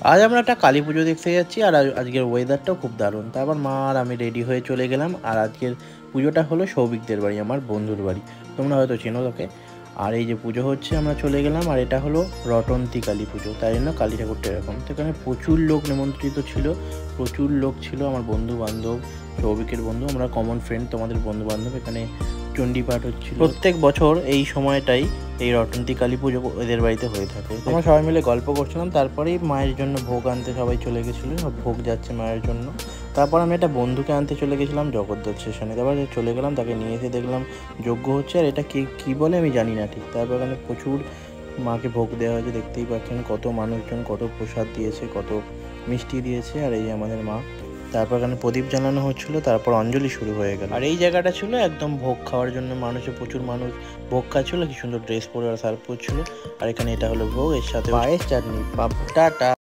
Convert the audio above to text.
আজ আমরা একটা কালী পুজো দেখতে যাচ্ছি, আর আজকের ওয়েদারটাও খুব দারুণ। তারপর মা আর আমি রেডি হয়ে চলে গেলাম। আর আজকের পুজোটা হলো সৌভিকদের বাড়ি, আমার বন্ধুর বাড়ি, তোমরা হয়তো চেনো তোকে। আর এই যে পুজো হচ্ছে আমরা চলে গেলাম, আর এটা হলো রটন্তী কালী পুজো, তাই জন্য কালী ঠাকুরটা এরকম। তো এখানে প্রচুর লোক নিমন্ত্রিত ছিল, প্রচুর লোক ছিল, আমার বন্ধু বান্ধব, সৌভিকের বন্ধু, আমরা কমন ফ্রেন্ড, তোমাদের বন্ধু বান্ধব। এখানে চণ্ডীপাঠ হচ্ছিল। প্রত্যেক বছর এই সময়টাই এই রটন্তী কালী পুজো এদের বাড়িতে হয়ে থাকে। আমরা সবাই মিলে গল্প করছিলাম, তারপরেই মায়ের জন্য ভোগ আনতে সবাই চলে গেছিলো, সব ভোগ যাচ্ছে মায়ের জন্য। তারপর আমি একটা বন্ধুকে আনতে চলে গেছিলাম জগদ্দল স্টেশনে। তারপর চলে গেলাম, তাকে নিয়ে এসে দেখলাম যজ্ঞ হচ্ছে। আর এটা কী বলে আমি জানি না ঠিক। তারপর এখানে প্রচুর মাকে ভোগ দেওয়া হয়েছে, দেখতেই পাচ্ছেন কত মানুষজন, কত প্রসাদ দিয়েছে, কত মিষ্টি দিয়েছে। আর এই আমাদের মা। তারপর এখানে প্রদীপ জ্বালানো হচ্ছিল, তারপর অঞ্জলি শুরু হয়ে গেল। আর এই জায়গাটা ছিল একদম ভোগ খাওয়ার জন্য, প্রচুর মানুষ ভোগ খাচ্ছিল, কি সুন্দর ড্রেস পরে ওরা সার্ভ করছিল। আর এখানে এটা হলো ভোগ, এর সাথে পায়েস, চাটনি, টাটা।